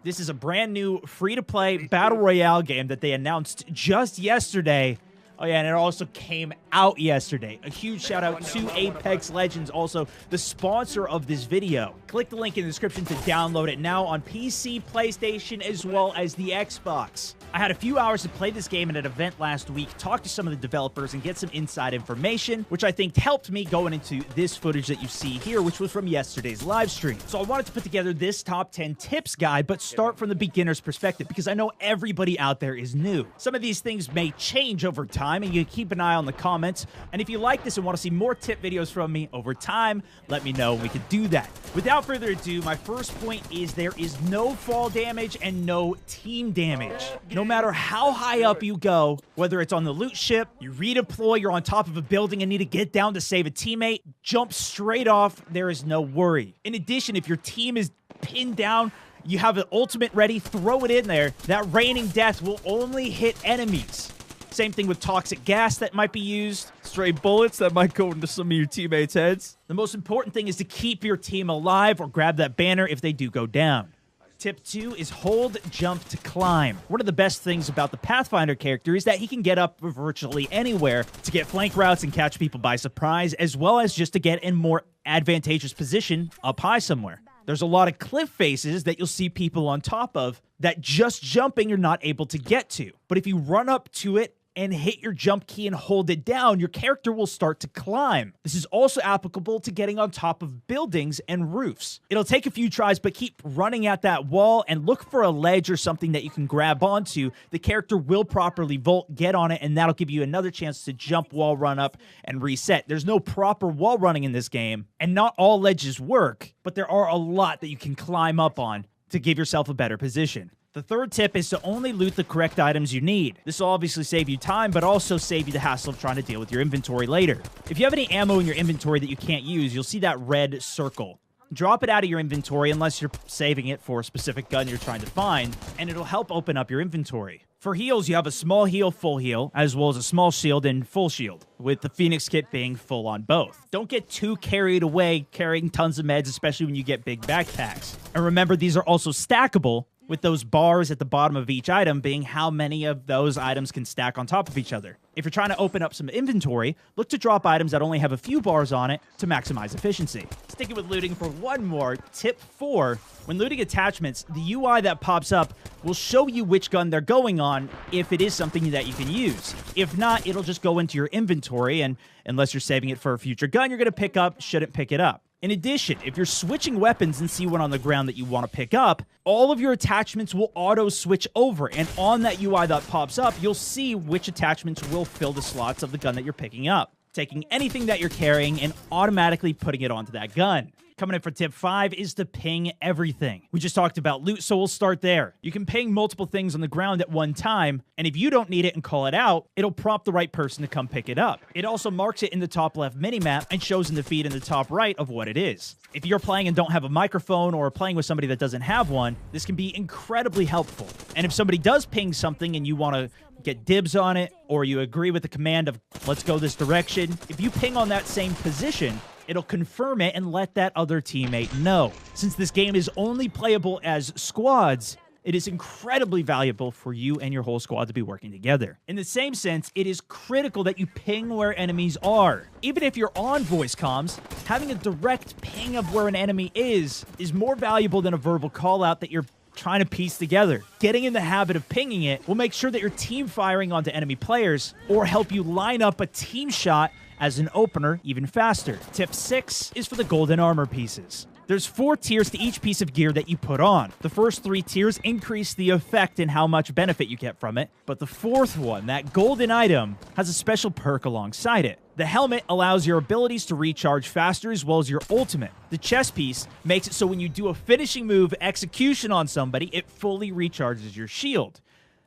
This is a brand new free-to-play Battle Royale game that they announced just yesterday. Oh yeah, and it also came out yesterday. A huge shout out to Apex Legends, also the sponsor of this video. Click the link in the description to download it now on PC, PlayStation, as well as the Xbox. I had a few hours to play this game at an event last week, talk to some of the developers, and get some inside information, which I think helped me going into this footage that you see here, which was from yesterday's live stream. So I wanted to put together this top 10 tips guide, but start from the beginner's perspective, because I know everybody out there is new. Some of these things may change over time, and you can keep an eye on the comments. And if you like this and want to see more tip videos from me over time, let me know and we can do that. Without further ado, my first point is there is no fall damage and no team damage. No matter how high up you go, whether it's on the loot ship, you redeploy, you're on top of a building and need to get down to save a teammate, jump straight off, there is no worry. In addition, if your team is pinned down, you have an ultimate ready, throw it in there. That raining death will only hit enemies. Same thing with toxic gas that might be used. Stray bullets that might go into some of your teammates' heads. The most important thing is to keep your team alive or grab that banner if they do go down. Tip 2 is hold, jump to climb. One of the best things about the Pathfinder character is that he can get up virtually anywhere to get flank routes and catch people by surprise, as well as just to get in more advantageous position up high somewhere. There's a lot of cliff faces that you'll see people on top of that just jumping you're not able to get to. But if you run up to it and hit your jump key and hold it down, your character will start to climb. This is also applicable to getting on top of buildings and roofs. It'll take a few tries, but keep running at that wall and look for a ledge or something that you can grab onto. The character will properly vault, get on it, and that'll give you another chance to jump, wall run up, and reset. There's no proper wall running in this game, and not all ledges work, but there are a lot that you can climb up on to give yourself a better position. The third tip is to only loot the correct items you need. This will obviously save you time, but also save you the hassle of trying to deal with your inventory later. If you have any ammo in your inventory that you can't use, you'll see that red circle. Drop it out of your inventory unless you're saving it for a specific gun you're trying to find, and it'll help open up your inventory. For heals, you have a small heal, full heal, as well as a small shield and full shield, with the Phoenix kit being full on both. Don't get too carried away carrying tons of meds, especially when you get big backpacks. And remember, these are also stackable, with those bars at the bottom of each item being how many of those items can stack on top of each other. If you're trying to open up some inventory, look to drop items that only have a few bars on it to maximize efficiency. Sticking with looting for one more, tip 4. When looting attachments, the UI that pops up will show you which gun they're going on if it is something that you can use. If not, it'll just go into your inventory, and unless you're saving it for a future gun you're going to pick up, shouldn't pick it up. In addition, if you're switching weapons and see one on the ground that you want to pick up, all of your attachments will auto-switch over, and on that UI that pops up, you'll see which attachments will fill the slots of the gun that you're picking up, taking anything that you're carrying and automatically putting it onto that gun. Coming in for tip 5 is to ping everything. We just talked about loot, so we'll start there. You can ping multiple things on the ground at one time, and if you don't need it and call it out, it'll prompt the right person to come pick it up. It also marks it in the top left minimap and shows in the feed in the top right of what it is. If you're playing and don't have a microphone or playing with somebody that doesn't have one, this can be incredibly helpful. And if somebody does ping something and you want to get dibs on it, or you agree with the command of let's go this direction, if you ping on that same position, it'll confirm it and let that other teammate know. Since this game is only playable as squads, it is incredibly valuable for you and your whole squad to be working together. In the same sense, it is critical that you ping where enemies are. Even if you're on voice comms, having a direct ping of where an enemy is more valuable than a verbal call out that you're trying to piece together. Getting in the habit of pinging it will make sure that your team firing onto enemy players or help you line up a team shot as an opener even faster. Tip 6 is for the golden armor pieces. There's 4 tiers to each piece of gear that you put on. The first 3 tiers increase the effect and how much benefit you get from it, but the 4th one, that golden item, has a special perk alongside it. The helmet allows your abilities to recharge faster as well as your ultimate. The chest piece makes it so when you do a finishing move execution on somebody, it fully recharges your shield.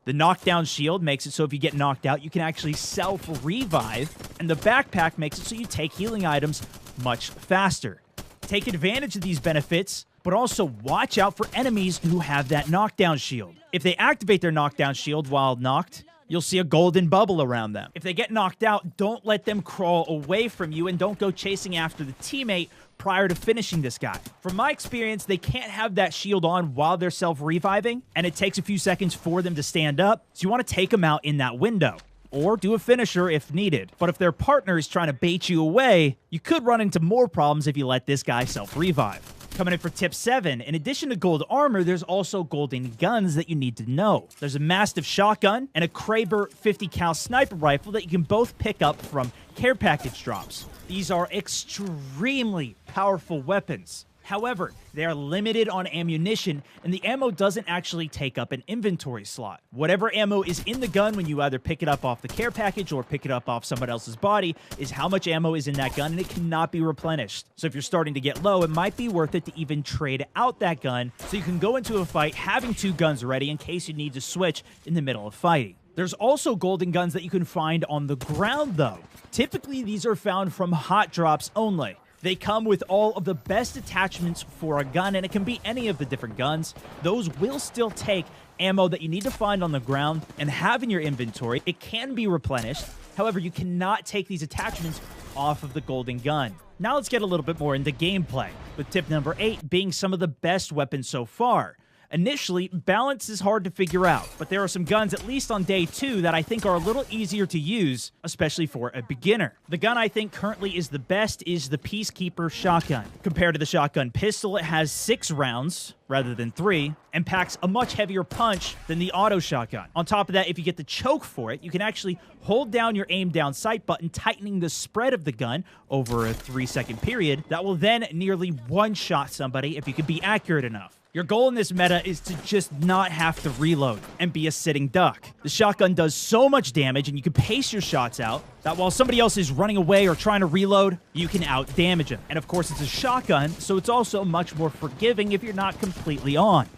The knockdown shield makes it so if you get knocked out, you can actually self-revive, and the backpack makes it so you take healing items much faster. Take advantage of these benefits, but also watch out for enemies who have that knockdown shield. If they activate their knockdown shield while knocked, you'll see a golden bubble around them. If they get knocked out, don't let them crawl away from you and don't go chasing after the teammate. prior to finishing this guy. From my experience, they can't have that shield on while they're self-reviving, and it takes a few seconds for them to stand up, so you want to take them out in that window. Or do a finisher if needed. But if their partner is trying to bait you away, you could run into more problems if you let this guy self-revive. Coming in for tip 7, in addition to gold armor, there's also golden guns that you need to know. There's a Mastiff shotgun and a Kraber 50 cal sniper rifle that you can both pick up from care package drops. These are extremely powerful weapons. However, they are limited on ammunition, and the ammo doesn't actually take up an inventory slot. Whatever ammo is in the gun when you either pick it up off the care package or pick it up off someone else's body is how much ammo is in that gun, and it cannot be replenished. So if you're starting to get low, it might be worth it to even trade out that gun so you can go into a fight having 2 guns ready in case you need to switch in the middle of fighting. There's also golden guns that you can find on the ground, though. Typically, these are found from hot drops only. They come with all of the best attachments for a gun, and it can be any of the different guns. Those will still take ammo that you need to find on the ground and have in your inventory. It can be replenished. However, you cannot take these attachments off of the golden gun. Now let's get a little bit more into gameplay, with tip number 8 being some of the best weapons so far. Initially, balance is hard to figure out, but there are some guns, at least on day 2, that I think are a little easier to use, especially for a beginner. The gun I think currently is the best is the Peacekeeper shotgun. Compared to the shotgun pistol, it has 6 rounds rather than 3, and packs a much heavier punch than the auto shotgun. On top of that, if you get the choke for it, you can actually hold down your aim down sight button, tightening the spread of the gun over a 3-second period. That will then nearly one-shot somebody if you can be accurate enough. Your goal in this meta is to just not have to reload and be a sitting duck. The shotgun does so much damage, and you can pace your shots out, that while somebody else is running away or trying to reload, you can out-damage them. And of course, it's a shotgun, so it's also much more forgiving if you're not completely on.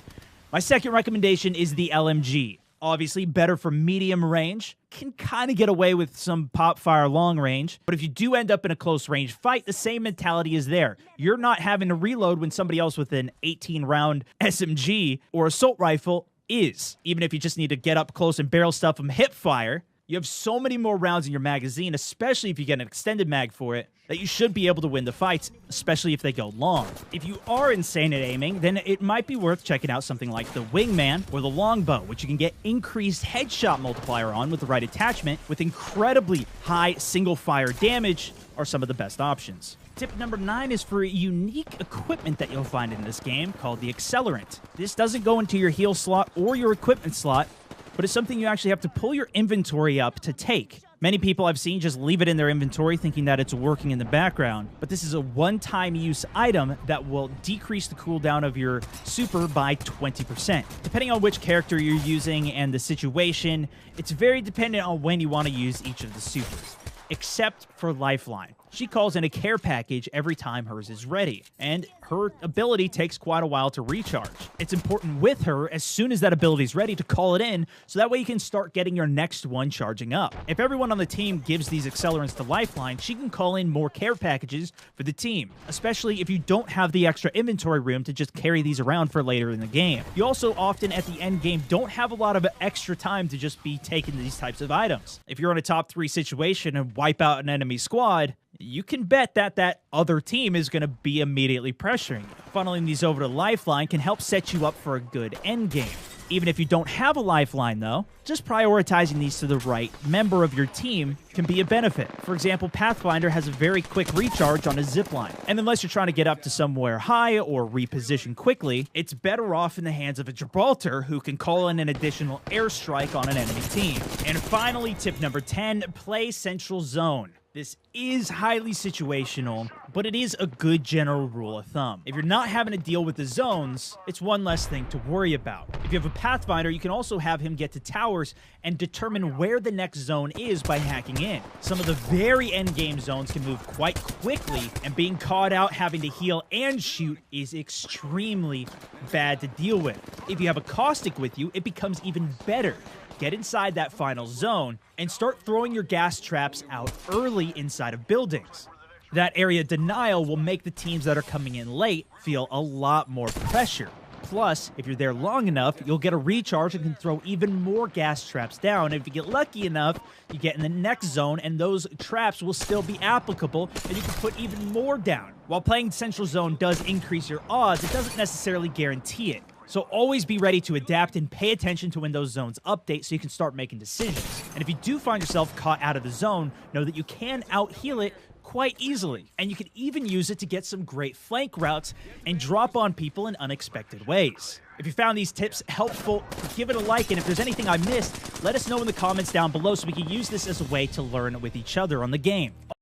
My second recommendation is the LMG. Obviously, better for medium range. Can kind of get away with some pop fire long range. But if you do end up in a close range fight, the same mentality is there. You're not having to reload when somebody else with an 18-round SMG or assault rifle is. Even if you just need to get up close and barrel stuff from hip fire, you have so many more rounds in your magazine, especially if you get an extended mag for it, that you should be able to win the fights, especially if they go long. If you are insane at aiming, then it might be worth checking out something like the Wingman or the Longbow, which you can get increased headshot multiplier on with the right attachment, with incredibly high single-fire damage are some of the best options. Tip number 9 is for unique equipment that you'll find in this game called the Accelerant. This doesn't go into your heal slot or your equipment slot, but it's something you actually have to pull your inventory up to take. Many people I've seen just leave it in their inventory thinking that it's working in the background, but this is a one-time use item that will decrease the cooldown of your super by 20%. Depending on which character you're using and the situation, it's very dependent on when you want to use each of the supers. Except for Lifeline. She calls in a care package every time hers is ready, and her ability takes quite a while to recharge. It's important with her, as soon as that ability is ready, to call it in, so that way you can start getting your next one charging up. If everyone on the team gives these accelerants to Lifeline, she can call in more care packages for the team, especially if you don't have the extra inventory room to just carry these around for later in the game. You also often, at the end game, don't have a lot of extra time to just be taking these types of items. If you're in a top 3 situation and wipe out an enemy squad, you can bet that that other team is going to be immediately pressuring you. Funneling these over to Lifeline can help set you up for a good end game. Even if you don't have a Lifeline, though, just prioritizing these to the right member of your team can be a benefit. For example, Pathfinder has a very quick recharge on a zipline, and unless you're trying to get up to somewhere high or reposition quickly, it's better off in the hands of a Gibraltar who can call in an additional airstrike on an enemy team. And finally, tip number 10, play Central Zone. This is highly situational, but it is a good general rule of thumb. If you're not having to deal with the zones, it's one less thing to worry about. If you have a Pathfinder, you can also have him get to towers and determine where the next zone is by hacking in. Some of the very endgame zones can move quite quickly, and being caught out having to heal and shoot is extremely bad to deal with. If you have a Caustic with you, it becomes even better. Get inside that final zone and start throwing your gas traps out early inside of buildings. That area denial will make the teams that are coming in late feel a lot more pressure. Plus, if you're there long enough, you'll get a recharge and can throw even more gas traps down. If you get lucky enough, you get in the next zone, and those traps will still be applicable, and you can put even more down. While playing Central Zone does increase your odds, it doesn't necessarily guarantee it. So always be ready to adapt and pay attention to when those zones update so you can start making decisions. And if you do find yourself caught out of the zone, know that you can out-heal it quite easily. And you can even use it to get some great flank routes and drop on people in unexpected ways. If you found these tips helpful, give it a like, and if there's anything I missed, let us know in the comments down below so we can use this as a way to learn with each other on the game.